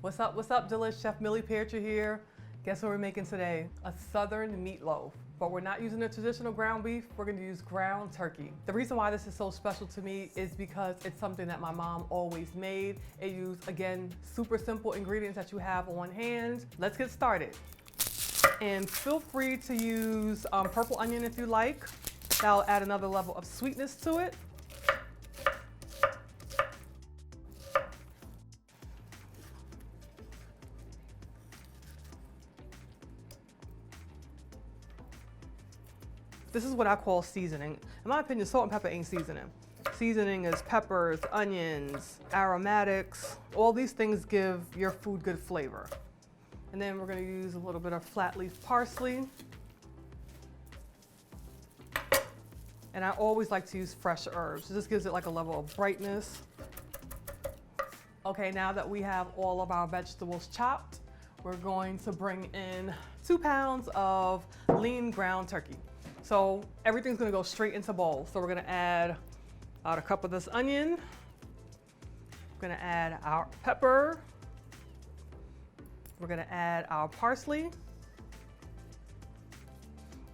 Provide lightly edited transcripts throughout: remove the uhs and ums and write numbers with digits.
What's up, Delish? Chef Millie Peartree here. Guess what we're making today? A southern meatloaf. But we're not using the traditional ground beef, we're gonna use ground turkey. The reason why this is so special to me is because it's something that my mom always made. It used, again, super simple ingredients that you have on hand. Let's get started. And feel free to use purple onion if you like. That'll add another level of sweetness to it. This is what I call seasoning. In my opinion, salt and pepper ain't seasoning. Seasoning is peppers, onions, aromatics. All these things give your food good flavor. And then we're gonna use a little bit of flat leaf parsley. And I always like to use fresh herbs. This gives it like a level of brightness. Okay, now that we have all of our vegetables chopped, we're going to bring in 2 pounds of lean ground turkey. So everything's gonna go straight into bowl. So we're gonna add about a cup of this onion. We're gonna add our pepper. We're gonna add our parsley.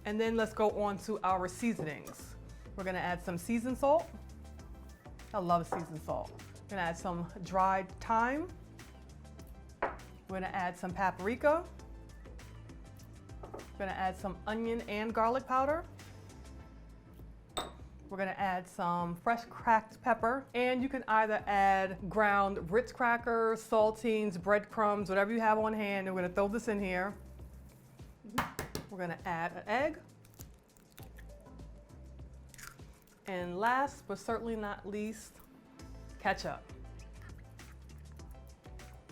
And then let's go on to our seasonings. We're gonna add some seasoned salt. I love seasoned salt. We're gonna add some dried thyme. We're gonna add some paprika. We're gonna add some onion and garlic powder. We're gonna add some fresh cracked pepper. And you can either add ground Ritz crackers, saltines, breadcrumbs, whatever you have on hand. And we're gonna throw this in here. We're gonna add an egg. And last but certainly not least, ketchup.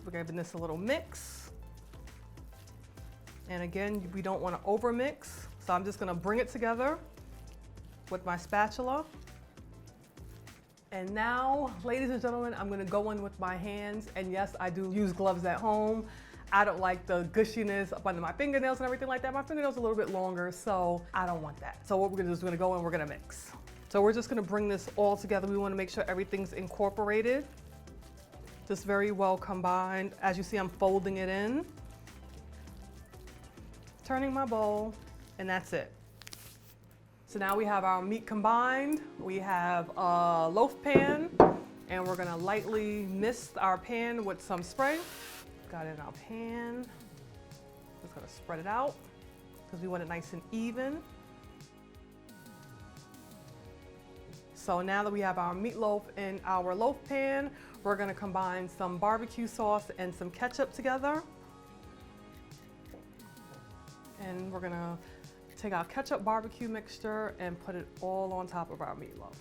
We're giving this a little mix. And again, we don't want to overmix, so I'm just gonna bring it together with my spatula. And now, ladies and gentlemen, I'm gonna go in with my hands, and yes, I do use gloves at home. I don't like the gushiness up under my fingernails and everything like that. My fingernails are a little bit longer, so I don't want that. So what we're gonna do is we're gonna go in, we're gonna mix. So we're just gonna bring this all together. We wanna make sure everything's incorporated. Just very well combined. As you see, I'm folding it in, turning my bowl, and that's it. So now we have our meat combined. We have a loaf pan, and we're gonna lightly mist our pan with some spray. Got it in our pan. Just gonna spread it out because we want it nice and even. So now that we have our meatloaf in our loaf pan, we're gonna combine some barbecue sauce and some ketchup together. And we're gonna take our ketchup barbecue mixture and put it all on top of our meatloaf.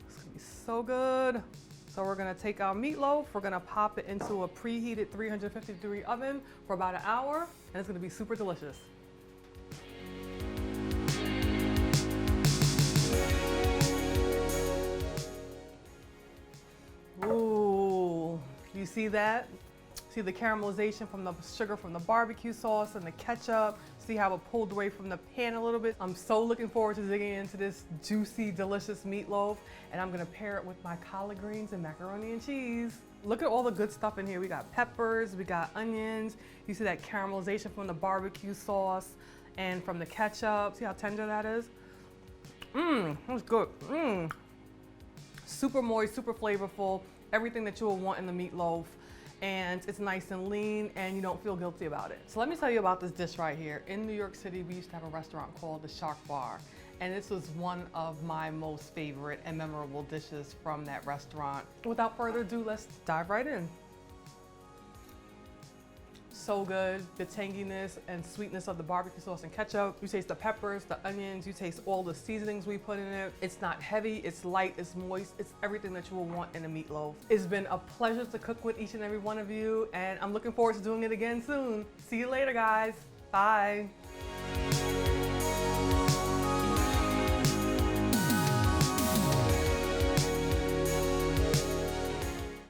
It's gonna be so good. So we're gonna take our meatloaf, we're gonna pop it into a preheated 350-degree oven for about an hour, and it's gonna be super delicious. Ooh, you see that? See the caramelization from the sugar from the barbecue sauce and the ketchup. See how it pulled away from the pan a little bit. I'm so looking forward to digging into this juicy, delicious meatloaf. And I'm gonna pair it with my collard greens and macaroni and cheese. Look at all the good stuff in here. We got peppers, we got onions. You see that caramelization from the barbecue sauce and from the ketchup. See how tender that is? That's good. Super moist, super flavorful. Everything that you will want in the meatloaf. And it's nice and lean, and you don't feel guilty about it. So let me tell you about this dish right here. In New York City, we used to have a restaurant called the Shark Bar, and this was one of my most favorite and memorable dishes from that restaurant. Without further ado, let's dive right in. So good, the tanginess and sweetness of the barbecue sauce and ketchup. You taste the peppers, the onions, you taste all the seasonings we put in it. It's not heavy, it's light, it's moist, it's everything that you will want in a meatloaf. It's been a pleasure to cook with each and every one of you, and I'm looking forward to doing it again soon. See you later, guys. Bye.